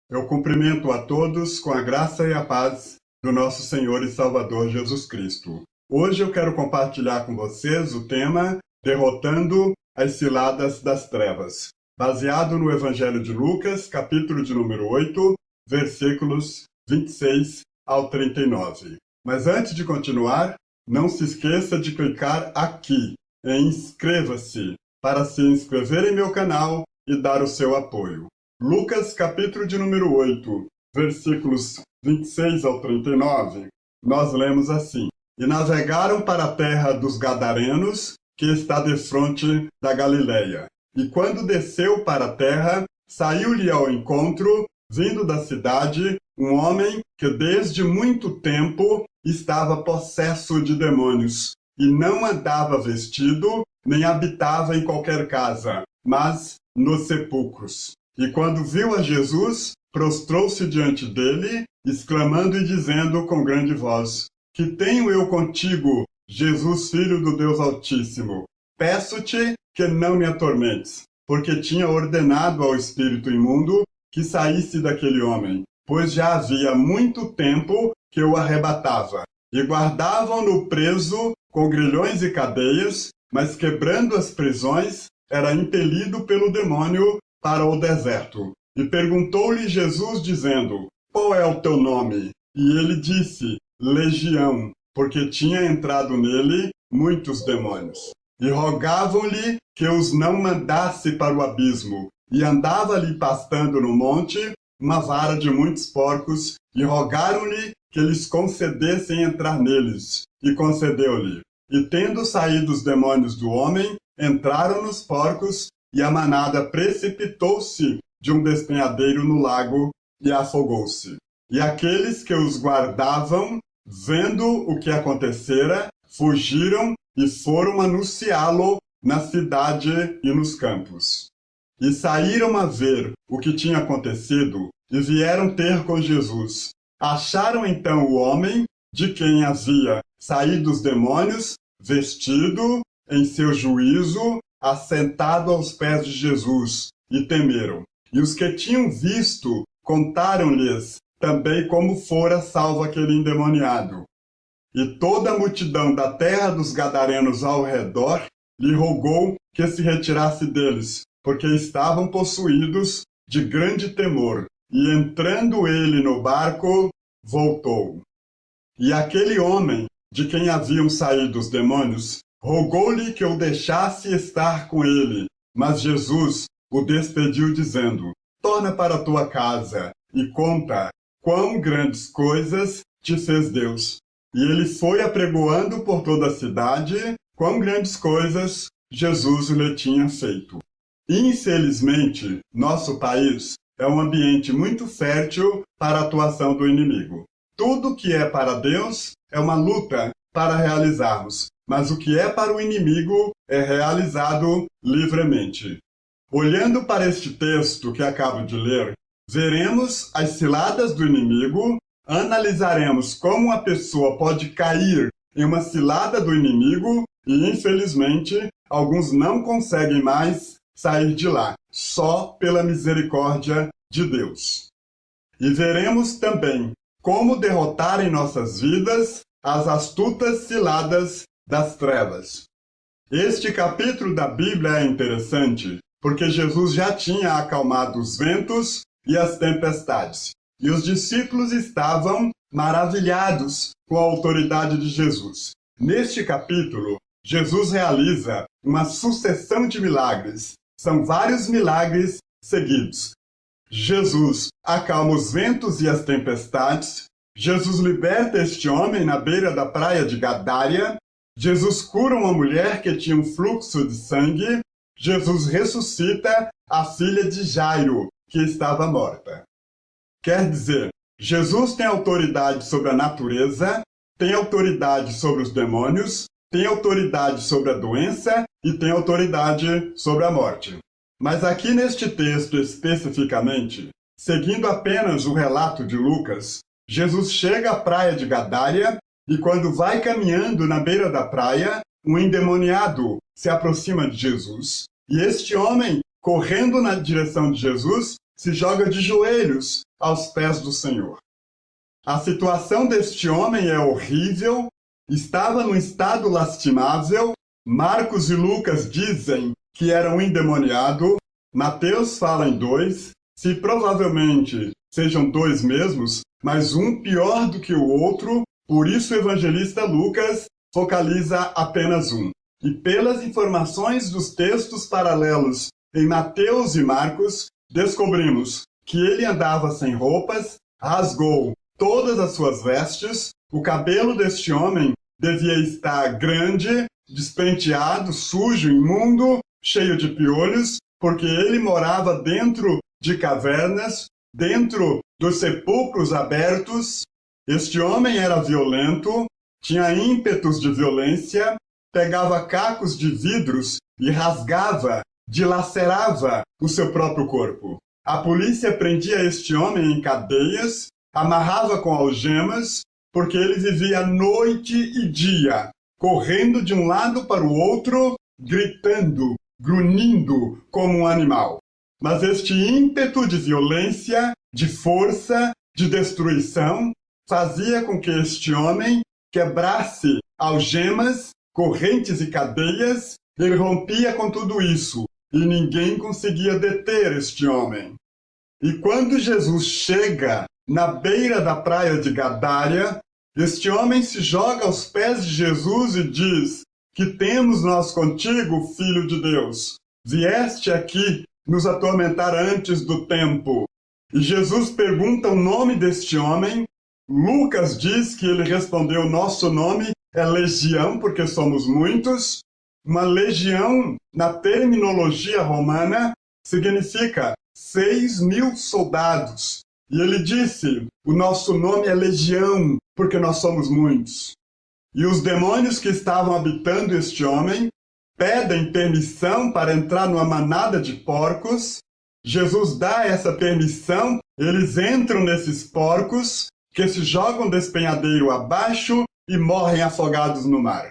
Eu cumprimento a todos com a graça e a paz do nosso Senhor e Salvador Jesus Cristo. Hoje eu quero compartilhar com vocês o tema Derrotando as Ciladas das Trevas, baseado no Evangelho de Lucas, capítulo de número 8, versículos 26 ao 39. Mas antes de continuar, não se esqueça de clicar aqui em inscreva-se para se inscrever em meu canal e dar o seu apoio. Lucas, capítulo de número 8, versículos 26 ao 39, nós lemos assim: E navegaram para a terra dos Gadarenos, que está defronte da Galileia. E quando desceu para a terra, saiu-lhe ao encontro, vindo da cidade, um homem que desde muito tempo estava possesso de demônios, e não andava vestido, nem habitava em qualquer casa, mas nos sepulcros. E quando viu a Jesus, prostrou-se diante dele, exclamando e dizendo com grande voz: Que tenho eu contigo, Jesus, Filho do Deus Altíssimo? Peço-te que não me atormentes, porque tinha ordenado ao espírito imundo que saísse daquele homem, pois já havia muito tempo que o arrebatava. E guardavam-no preso com grilhões e cadeias, mas quebrando as prisões, era impelido pelo demônio para o deserto. E perguntou-lhe Jesus, dizendo: Qual é o teu nome? E ele disse: Legião, porque tinha entrado nele muitos demônios. E rogavam-lhe que os não mandasse para o abismo. E andava-lhe pastando no monte uma vara de muitos porcos, e rogaram-lhe que lhes concedessem entrar neles. E concedeu-lhe. E tendo saído os demônios do homem, entraram nos porcos, e a manada precipitou-se de um despenhadeiro no lago e afogou-se. E aqueles que os guardavam, vendo o que acontecera, fugiram e foram anunciá-lo na cidade e nos campos. E saíram a ver o que tinha acontecido e vieram ter com Jesus. Acharam então o homem de quem havia saído os demônios, vestido em seu juízo, assentado aos pés de Jesus, e temeram. E os que tinham visto contaram-lhes também como fora salvo aquele endemoniado. E toda a multidão da terra dos Gadarenos ao redor lhe rogou que se retirasse deles, porque estavam possuídos de grande temor. E entrando ele no barco, voltou. E aquele homem, de quem haviam saído os demônios, rogou-lhe que o deixasse estar com ele. Mas Jesus o despediu, dizendo: Torna para tua casa e conta quão grandes coisas te fez Deus. E ele foi apregoando por toda a cidade quão grandes coisas Jesus lhe tinha feito. Infelizmente, nosso país é um ambiente muito fértil para a atuação do inimigo. Tudo que é para Deus é uma luta para realizarmos, mas o que é para o inimigo é realizado livremente. Olhando para este texto que acabo de ler, veremos as ciladas do inimigo, analisaremos como uma pessoa pode cair em uma cilada do inimigo e, infelizmente, alguns não conseguem mais sair de lá, só pela misericórdia de Deus. E veremos também como derrotar em nossas vidas as astutas ciladas das trevas. Este capítulo da Bíblia é interessante porque Jesus já tinha acalmado os ventos e as tempestades, e os discípulos estavam maravilhados com a autoridade de Jesus. Neste capítulo, Jesus realiza uma sucessão de milagres. São vários milagres seguidos. Jesus acalma os ventos e as tempestades. Jesus liberta este homem na beira da praia de Gadária. Jesus cura uma mulher que tinha um fluxo de sangue. Jesus ressuscita a filha de Jairo, que estava morta. Quer dizer, Jesus tem autoridade sobre a natureza, tem autoridade sobre os demônios, tem autoridade sobre a doença e tem autoridade sobre a morte. Mas aqui neste texto especificamente, seguindo apenas o relato de Lucas, Jesus chega à praia de Gadária e quando vai caminhando na beira da praia, um endemoniado se aproxima de Jesus. E este homem, correndo na direção de Jesus, se joga de joelhos aos pés do Senhor. A situação deste homem é horrível, estava num estado lastimável. Marcos e Lucas dizem que era um endemoniado. Mateus fala em 2, se provavelmente sejam 2 mesmos, mas um pior do que o outro, por isso o evangelista Lucas focaliza apenas um. E pelas informações dos textos paralelos em Mateus e Marcos, descobrimos que ele andava sem roupas, rasgou todas as suas vestes, o cabelo deste homem devia estar grande, despenteado, sujo, imundo, cheio de piolhos, porque ele morava dentro de cavernas, dentro dos sepulcros abertos. Este homem era violento, tinha ímpetos de violência, pegava cacos de vidros e rasgava, dilacerava o seu próprio corpo. A polícia prendia este homem em cadeias, amarrava com algemas, porque ele vivia noite e dia, correndo de um lado para o outro, gritando, grunhindo como um animal. Mas este ímpeto de violência, de força, de destruição, fazia com que este homem quebrasse algemas, correntes e cadeias. Ele rompia com tudo isso, e ninguém conseguia deter este homem. E quando Jesus chega na beira da praia de Gadária, este homem se joga aos pés de Jesus e diz: que temos nós contigo, Filho de Deus? Vieste aqui nos atormentar antes do tempo. E Jesus pergunta o nome deste homem. Lucas diz que ele respondeu: nosso nome é Legião, porque somos muitos. Uma legião, na terminologia romana, significa 6.000 soldados. E ele disse: o nosso nome é Legião, porque nós somos muitos. E os demônios que estavam habitando este homem pedem permissão para entrar numa manada de porcos. Jesus dá essa permissão, eles entram nesses porcos, que se jogam despenhadeiro abaixo e morrem afogados no mar.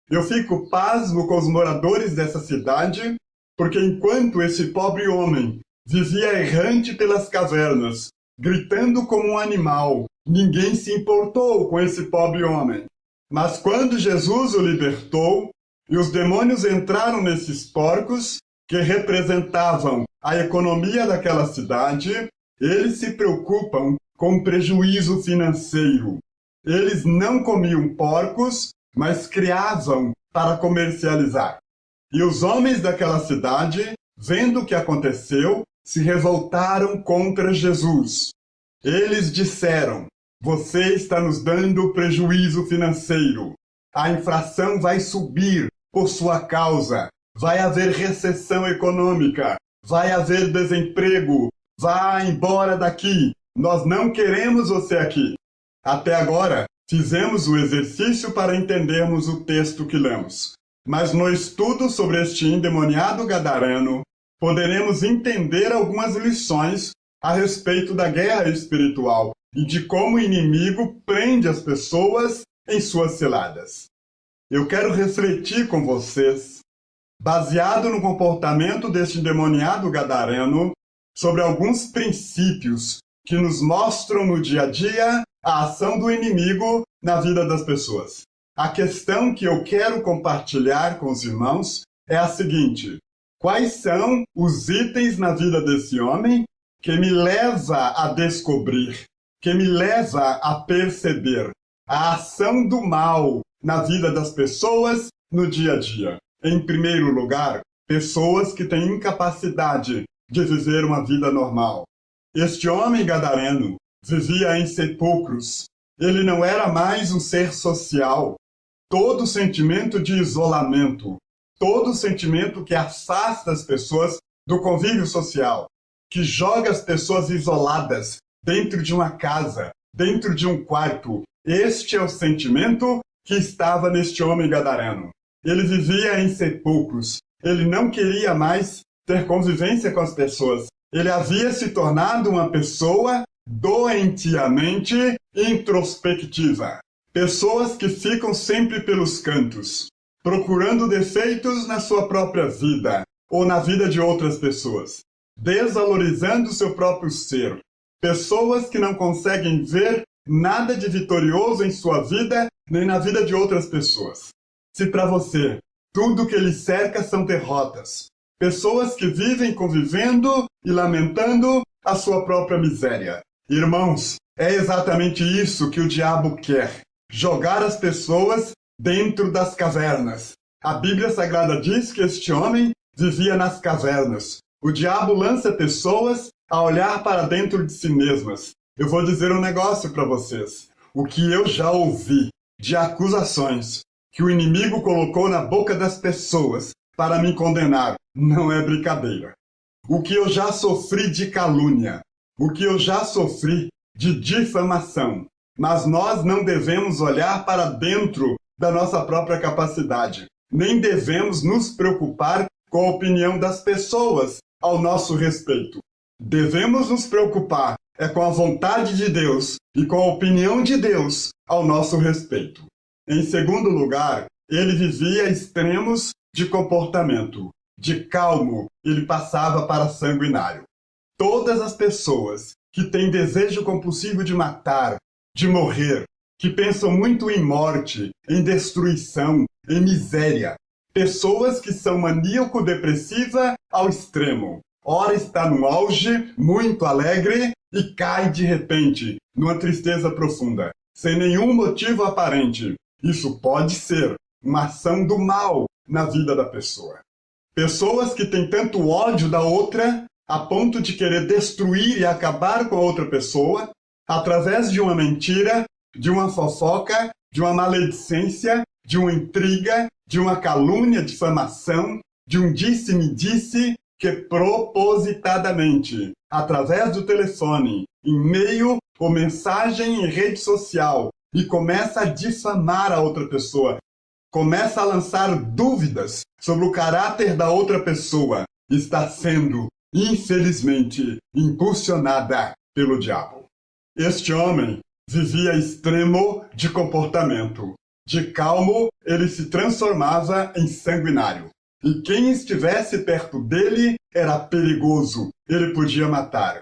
Eu fico pasmo com os moradores dessa cidade, porque enquanto esse pobre homem vivia errante pelas cavernas, gritando como um animal, ninguém se importou com esse pobre homem. Mas quando Jesus o libertou e os demônios entraram nesses porcos, que representavam a economia daquela cidade, eles se preocupam com o prejuízo financeiro. Eles não comiam porcos, mas criavam para comercializar. E os homens daquela cidade, vendo o que aconteceu, se revoltaram contra Jesus. Eles disseram: você está nos dando prejuízo financeiro. A inflação vai subir por sua causa. Vai haver recessão econômica. Vai haver desemprego. Vá embora daqui. Nós não queremos você aqui. Até agora, fizemos o exercício para entendermos o texto que lemos. Mas no estudo sobre este endemoniado gadareno, poderemos entender algumas lições a respeito da guerra espiritual e de como o inimigo prende as pessoas em suas ciladas. Eu quero refletir com vocês, baseado no comportamento deste endemoniado gadareno, sobre alguns princípios que nos mostram no dia a dia a ação do inimigo na vida das pessoas. A questão que eu quero compartilhar com os irmãos é a seguinte: quais são os itens na vida desse homem que me leva a descobrir, que me leva a perceber a ação do mal na vida das pessoas no dia a dia? Em primeiro lugar, pessoas que têm incapacidade de viver uma vida normal. Este homem gadareno vivia em sepulcros. Ele não era mais um ser social. Todo sentimento de isolamento, todo sentimento que afasta as pessoas do convívio social, que joga as pessoas isoladas dentro de uma casa, dentro de um quarto. Este é o sentimento que estava neste homem gadareno. Ele vivia em sepulcros. Ele não queria mais ter convivência com as pessoas. Ele havia se tornado uma pessoa doentiamente introspectiva. Pessoas que ficam sempre pelos cantos, procurando defeitos na sua própria vida ou na vida de outras pessoas. desvalorizando seu próprio ser. Pessoas que não conseguem ver nada de vitorioso em sua vida, nem na vida de outras pessoas. Se para você tudo que lhe cerca são derrotas, pessoas que vivem convivendo e lamentando a sua própria miséria. Irmãos, é exatamente isso que o diabo quer: jogar as pessoas dentro das cavernas. A Bíblia Sagrada diz que este homem vivia nas cavernas. O diabo lança pessoas a olhar para dentro de si mesmas. Eu vou dizer um negócio para vocês. O que eu já ouvi de acusações que o inimigo colocou na boca das pessoas para me condenar não é brincadeira. O que eu já sofri de calúnia, o que eu já sofri de difamação. Mas nós não devemos olhar para dentro da nossa própria capacidade. Nem devemos nos preocupar com a opinião das pessoas ao nosso respeito. Devemos nos preocupar com a vontade de Deus e com a opinião de Deus ao nosso respeito. Em segundo lugar, ele vivia extremos de comportamento. De calmo, ele passava para sanguinário. Todas as pessoas que têm desejo compulsivo de matar, de morrer, que pensam muito em morte, em destruição, em miséria. Pessoas que são maníaco-depressiva ao extremo. Ora está no auge, muito alegre, e cai de repente, numa tristeza profunda, sem nenhum motivo aparente. Isso pode ser uma ação do mal na vida da pessoa. Pessoas que têm tanto ódio da outra, a ponto de querer destruir e acabar com a outra pessoa, através de uma mentira, de uma fofoca, de uma maledicência, de uma intriga, de uma calúnia, difamação, de um disse-me-disse, que propositadamente, através do telefone, e-mail ou mensagem em rede social, e começa a difamar a outra pessoa, começa a lançar dúvidas sobre o caráter da outra pessoa, está sendo, infelizmente, impulsionada pelo diabo. Este homem vivia extremo de comportamento. De calmo, ele se transformava em sanguinário. E quem estivesse perto dele era perigoso, ele podia matar.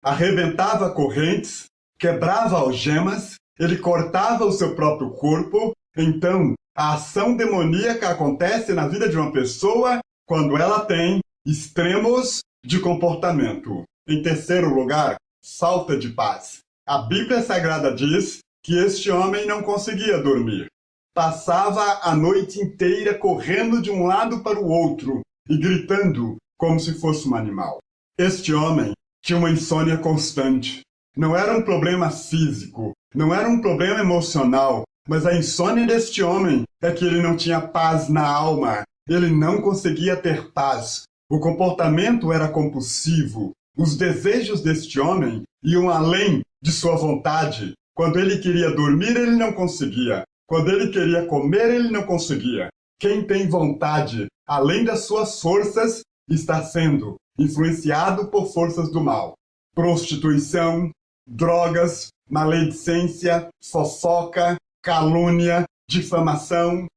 Arrebentava correntes, quebrava algemas, ele cortava o seu próprio corpo. Então, a ação demoníaca acontece na vida de uma pessoa quando ela tem extremos de comportamento. Em terceiro lugar, falta de paz. A Bíblia Sagrada diz que este homem não conseguia dormir. Passava a noite inteira correndo de um lado para o outro e gritando como se fosse um animal. Este homem tinha uma insônia constante. Não era um problema físico, não era um problema emocional, mas a insônia deste homem é que ele não tinha paz na alma. Ele não conseguia ter paz. O comportamento era compulsivo. Os desejos deste homem iam além de sua vontade. Quando ele queria dormir, ele não conseguia. Quando ele queria comer, ele não conseguia. Quem tem vontade, além das suas forças, está sendo influenciado por forças do mal. Prostituição, drogas, maledicência, fofoca, calúnia, difamação.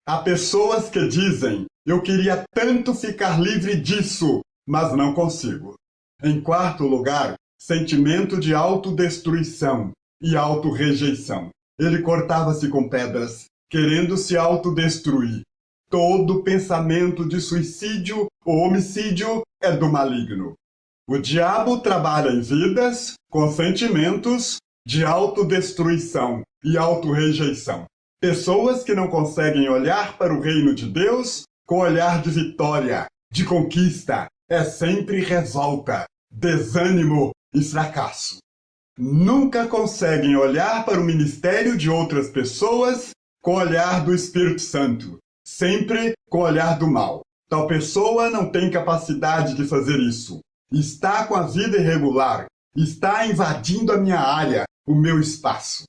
Há pessoas que dizem: eu queria tanto ficar livre disso, mas não consigo. Em quarto lugar, sentimento de autodestruição e autorrejeição. Ele cortava-se com pedras, querendo se autodestruir. Todo pensamento de suicídio ou homicídio é do maligno. O diabo trabalha em vidas com sentimentos de autodestruição e autorrejeição. Pessoas que não conseguem olhar para o reino de Deus com olhar de vitória, de conquista. É sempre revolta, desânimo e fracasso. Nunca conseguem olhar para o ministério de outras pessoas com o olhar do Espírito Santo, sempre com o olhar do mal. Tal pessoa não tem capacidade de fazer isso. Está com a vida irregular, está invadindo a minha área, o meu espaço.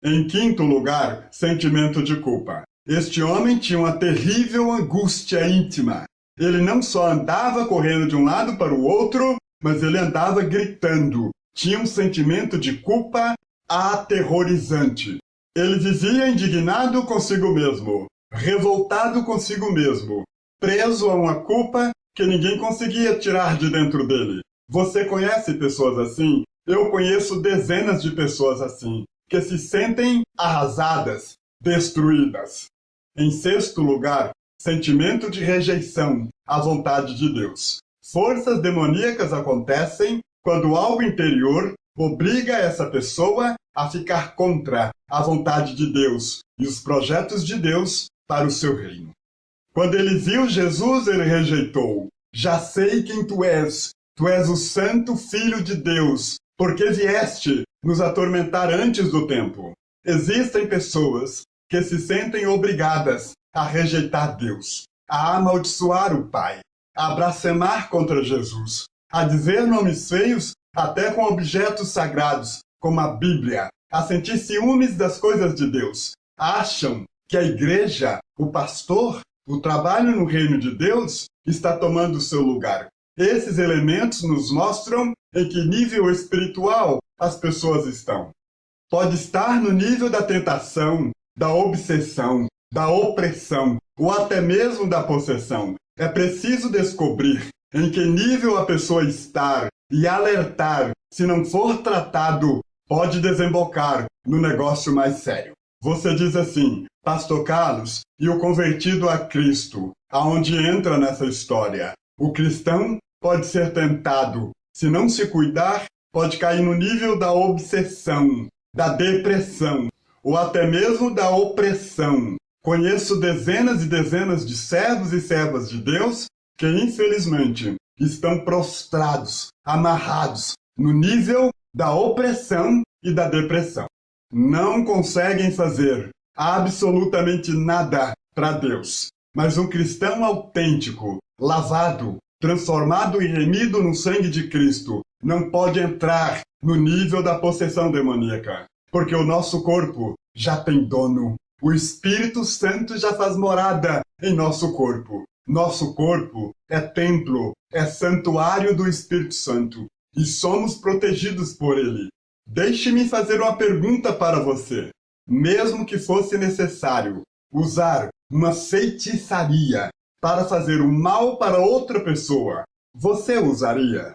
Em quinto lugar, sentimento de culpa. Este homem tinha uma terrível angústia íntima. Ele não só andava correndo de um lado para o outro, mas ele andava gritando. Tinha um sentimento de culpa aterrorizante. Ele vivia indignado consigo mesmo, revoltado consigo mesmo, preso a uma culpa que ninguém conseguia tirar de dentro dele. Você conhece pessoas assim? Eu conheço dezenas de pessoas assim, que se sentem arrasadas, destruídas. Em sexto lugar, sentimento de rejeição à vontade de Deus. Forças demoníacas acontecem quando algo interior obriga essa pessoa a ficar contra a vontade de Deus e os projetos de Deus para o seu reino. Quando ele viu Jesus, ele rejeitou. Já sei quem tu és o santo Filho de Deus, porque vieste nos atormentar antes do tempo. Existem pessoas que se sentem obrigadas a rejeitar Deus, a amaldiçoar o Pai, a blasfemar contra Jesus, a dizer nomes feios até com objetos sagrados, como a Bíblia, a sentir ciúmes das coisas de Deus. Acham que a igreja, o pastor, o trabalho no reino de Deus está tomando seu lugar. Esses elementos nos mostram em que nível espiritual as pessoas estão. Pode estar no nível da tentação, da obsessão, da opressão, ou até mesmo da possessão. É preciso descobrir em que nível a pessoa está e alertar, se não for tratado, pode desembocar no negócio mais sério. Você diz assim, Pastor Carlos, e o convertido a Cristo, aonde entra nessa história? O cristão pode ser tentado. Se não se cuidar, pode cair no nível da obsessão, da depressão, ou até mesmo da opressão. Conheço dezenas e dezenas de servos e servas de Deus que, infelizmente, estão prostrados, amarrados, no nível da opressão e da depressão. Não conseguem fazer absolutamente nada para Deus. Mas um cristão autêntico, lavado, transformado e remido no sangue de Cristo, não pode entrar no nível da possessão demoníaca, porque o nosso corpo já tem dono. O Espírito Santo já faz morada em nosso corpo. Nosso corpo é templo, é santuário do Espírito Santo, e somos protegidos por ele. Deixe-me fazer uma pergunta para você. Mesmo que fosse necessário usar uma feitiçaria para fazer o mal para outra pessoa, você usaria?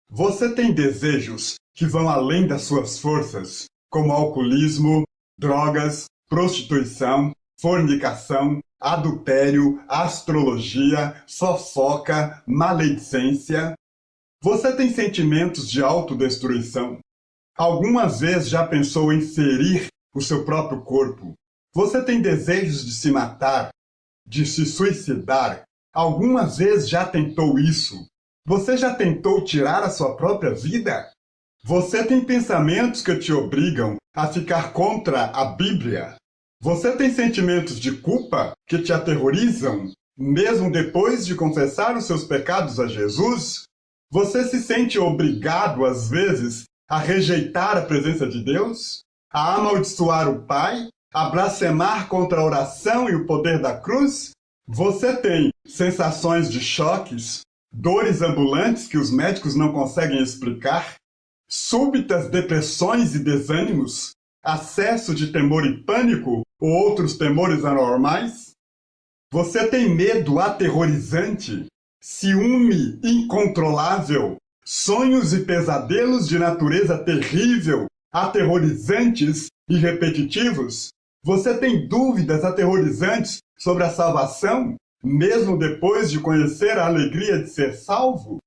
Você tem desejos que vão além das suas forças, como alcoolismo, drogas, prostituição, fornicação, adultério, astrologia, fofoca, maledicência? Você tem sentimentos de autodestruição? Alguma vez já pensou em ferir o seu próprio corpo? Você tem desejos de se matar, de se suicidar? Alguma vez já tentou isso? Você já tentou tirar a sua própria vida? Você tem pensamentos que te obrigam a ficar contra a Bíblia? Você tem sentimentos de culpa que te aterrorizam, mesmo depois de confessar os seus pecados a Jesus? Você se sente obrigado, às vezes, a rejeitar a presença de Deus? A amaldiçoar o Pai? A blasfemar contra a oração e o poder da cruz? Você tem sensações de choques, dores ambulantes que os médicos não conseguem explicar, súbitas depressões e desânimos, acesso de temor e pânico ou outros temores anormais? Você tem medo aterrorizante, ciúme incontrolável, sonhos e pesadelos de natureza terrível, aterrorizantes e repetitivos? Você tem dúvidas aterrorizantes sobre a salvação, mesmo depois de conhecer a alegria de ser salvo?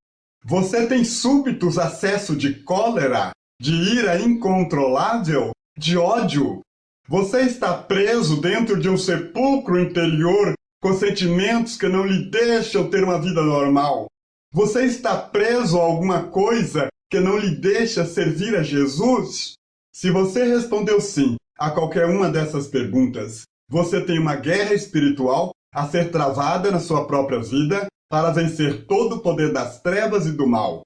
Você tem súbitos acessos de cólera, de ira incontrolável, de ódio? Você está preso dentro de um sepulcro interior com sentimentos que não lhe deixam ter uma vida normal? Você está preso a alguma coisa que não lhe deixa servir a Jesus? Se você respondeu sim a qualquer uma dessas perguntas, você tem uma guerra espiritual a ser travada na sua própria vida para vencer todo o poder das trevas e do mal.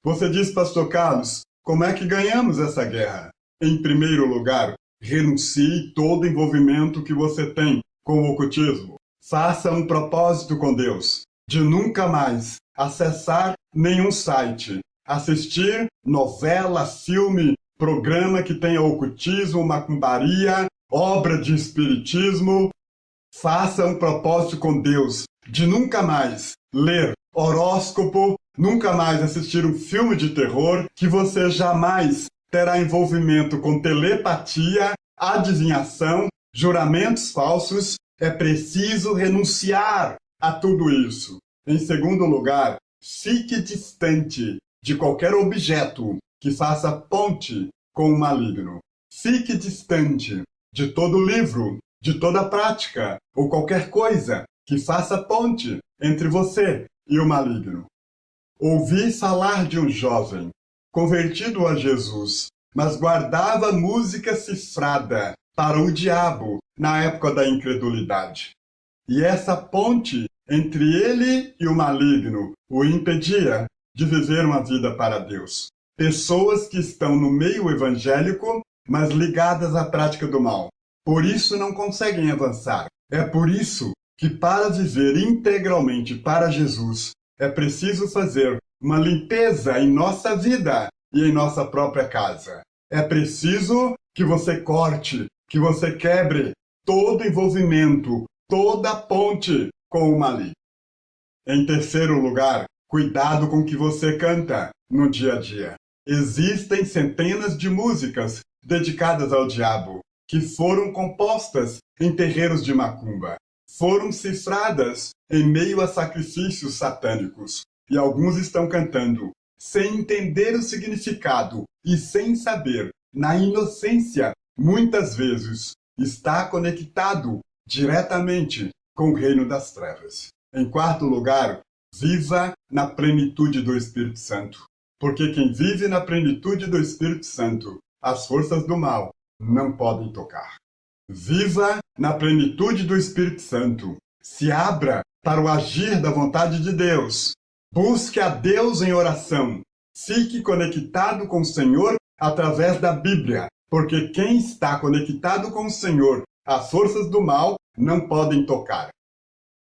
Você diz, Pastor Carlos, como é que ganhamos essa guerra? Em primeiro lugar, renuncie todo envolvimento que você tem com o ocultismo. Faça um propósito com Deus de nunca mais acessar nenhum site, assistir novela, filme, programa que tenha ocultismo, macumbaria, obra de espiritismo. Faça um propósito com Deus de nunca mais ler horóscopo, nunca mais assistir um filme de terror, que você jamais terá envolvimento com telepatia, adivinhação, juramentos falsos. É preciso renunciar a tudo isso. Em segundo lugar, fique distante de qualquer objeto que faça ponte com o maligno. Fique distante de todo livro, de toda prática ou qualquer coisa que faça ponte entre você e o maligno. Ouvi falar de um jovem convertido a Jesus, mas guardava música cifrada para o diabo na época da incredulidade. E essa ponte entre ele e o maligno o impedia de viver uma vida para Deus. Pessoas que estão no meio evangélico, mas ligadas à prática do mal. Por isso não conseguem avançar. É por isso que para viver integralmente para Jesus, é preciso fazer uma limpeza em nossa vida e em nossa própria casa. É preciso que você corte, que você quebre todo envolvimento, toda ponte com o maligno. Em terceiro lugar, cuidado com o que você canta no dia a dia. Existem centenas de músicas dedicadas ao diabo, que foram compostas em terreiros de macumba. Foram cifradas em meio a sacrifícios satânicos. E alguns estão cantando sem entender o significado e sem saber, na inocência, muitas vezes, está conectado diretamente com o reino das trevas. Em quarto lugar, viva na plenitude do Espírito Santo. Porque quem vive na plenitude do Espírito Santo, as forças do mal não podem tocar. Viva na plenitude do Espírito Santo. Se abra para o agir da vontade de Deus. Busque a Deus em oração. Fique conectado com o Senhor através da Bíblia. Porque quem está conectado com o Senhor, as forças do mal não podem tocar.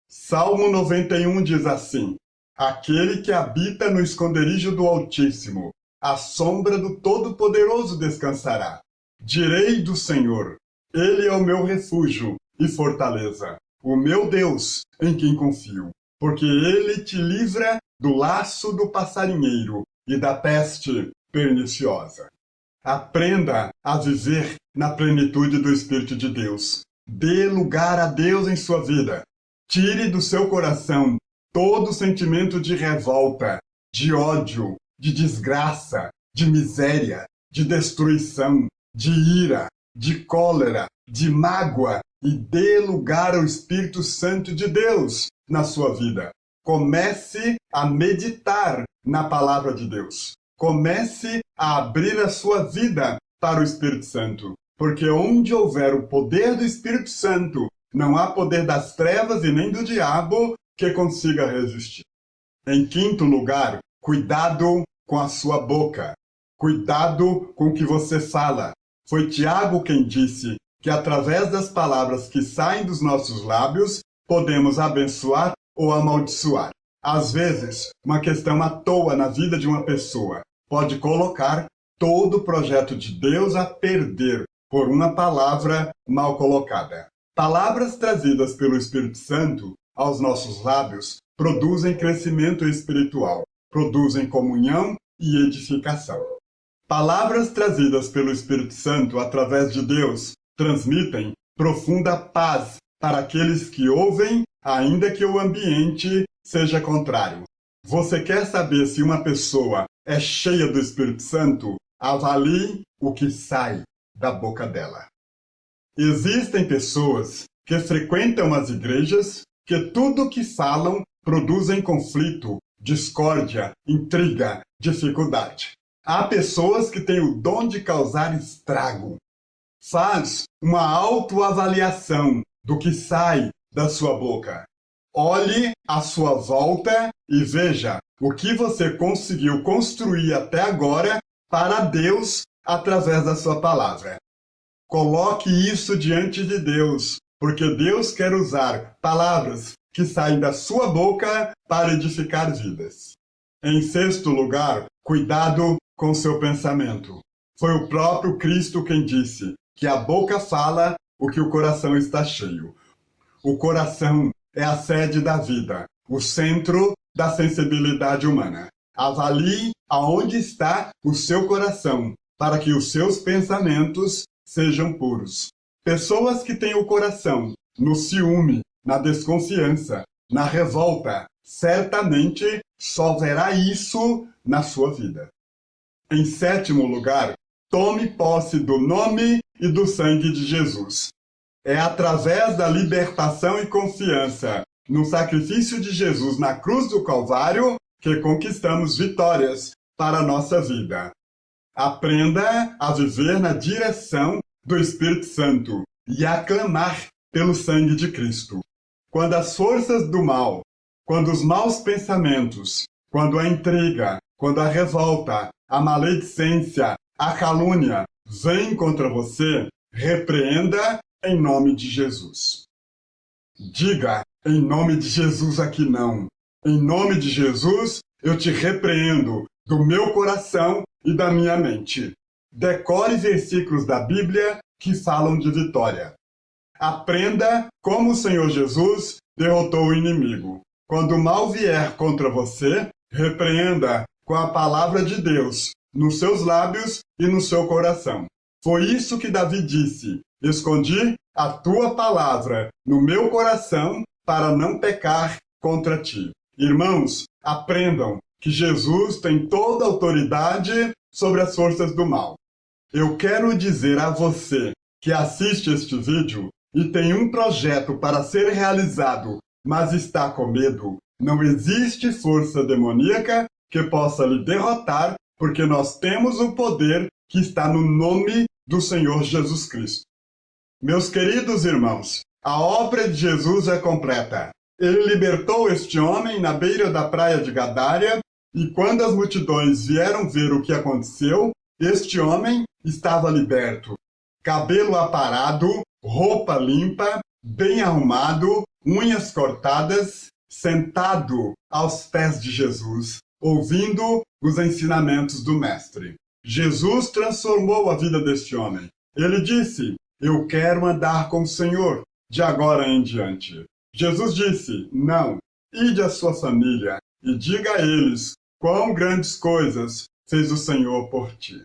Salmo 91 diz assim: aquele que habita no esconderijo do Altíssimo, à sombra do Todo-Poderoso descansará. Direi do Senhor, Ele é o meu refúgio e fortaleza, o meu Deus em quem confio, porque Ele te livra do laço do passarinheiro e da peste perniciosa. Aprenda a viver na plenitude do Espírito de Deus. Dê lugar a Deus em sua vida. Tire do seu coração todo sentimento de revolta, de ódio, de desgraça, de miséria, de destruição, de ira, de cólera, de mágoa e dê lugar ao Espírito Santo de Deus na sua vida. Comece a meditar na palavra de Deus. Comece a abrir a sua vida para o Espírito Santo. Porque onde houver o poder do Espírito Santo, não há poder das trevas e nem do diabo que consiga resistir. Em quinto lugar, cuidado com a sua boca. Cuidado com o que você fala. Foi Tiago quem disse que através das palavras que saem dos nossos lábios, podemos abençoar ou amaldiçoar. Às vezes, uma questão à toa na vida de uma pessoa pode colocar todo o projeto de Deus a perder por uma palavra mal colocada. Palavras trazidas pelo Espírito Santo aos nossos lábios produzem crescimento espiritual, produzem comunhão e edificação. Palavras trazidas pelo Espírito Santo através de Deus transmitem profunda paz para aqueles que ouvem, ainda que o ambiente seja contrário. Você quer saber se uma pessoa é cheia do Espírito Santo? Avalie o que sai da boca dela. Existem pessoas que frequentam as igrejas que tudo o que falam produzem conflito, discórdia, intriga, dificuldade. Há pessoas que têm o dom de causar estrago. Faz uma autoavaliação do que sai da sua boca. Olhe à sua volta e veja o que você conseguiu construir até agora para Deus através da sua palavra. Coloque isso diante de Deus, porque Deus quer usar palavras que saem da sua boca para edificar vidas. Em sexto lugar, cuidado com seu pensamento. Foi o próprio Cristo quem disse que a boca fala o que o coração está cheio. O coração é a sede da vida. o centro da sensibilidade humana. Avalie aonde está o seu coração, para que os seus pensamentos sejam puros. Pessoas que têm o coração no ciúme, na desconfiança, na revolta, certamente só verá isso na sua vida. Em sétimo lugar, tome posse do nome e do sangue de Jesus. É através da libertação e confiança no sacrifício de Jesus na cruz do Calvário que conquistamos vitórias para a nossa vida. Aprenda a viver na direção do Espírito Santo e a clamar pelo sangue de Cristo. Quando as forças do mal, quando os maus pensamentos, quando a intriga, quando a revolta, a maledicência, a calúnia vêm contra você, repreenda em nome de Jesus. Diga, em nome de Jesus aqui não. Em nome de Jesus, eu te repreendo do meu coração e da minha mente. Decore versículos da Bíblia que falam de vitória. Aprenda como o Senhor Jesus derrotou o inimigo. Quando o mal vier contra você, repreenda com a palavra de Deus nos seus lábios e no seu coração. Foi isso que Davi disse: escondi a tua palavra no meu coração para não pecar contra ti. Irmãos, aprendam que Jesus tem toda a autoridade sobre as forças do mal. Eu quero dizer a você que assiste este vídeo e tem um projeto para ser realizado, mas está com medo. Não existe força demoníaca que possa lhe derrotar, porque nós temos o poder que está no nome do Senhor Jesus Cristo. Meus queridos irmãos, a obra de Jesus é completa. Ele libertou este homem na beira da praia de Gadária, e quando as multidões vieram ver o que aconteceu, este homem estava liberto. Cabelo aparado, roupa limpa, bem arrumado, unhas cortadas, sentado aos pés de Jesus, ouvindo os ensinamentos do Mestre. Jesus transformou a vida deste homem. Ele disse: eu quero andar com o Senhor de agora em diante. Jesus disse: não, ide à sua família e diga a eles quão grandes coisas fez o Senhor por ti.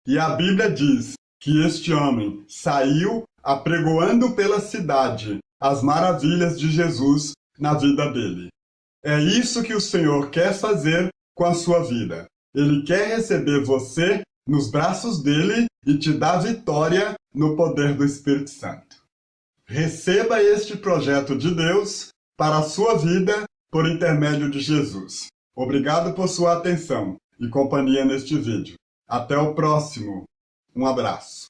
E a Bíblia diz que este homem saiu apregoando pela cidade as maravilhas de Jesus na vida dele. É isso que o Senhor quer fazer com a sua vida. Ele quer receber você nos braços dele e te dar vitória no poder do Espírito Santo. Receba este projeto de Deus para a sua vida por intermédio de Jesus. Obrigado por sua atenção e companhia neste vídeo. Até o próximo. Um abraço.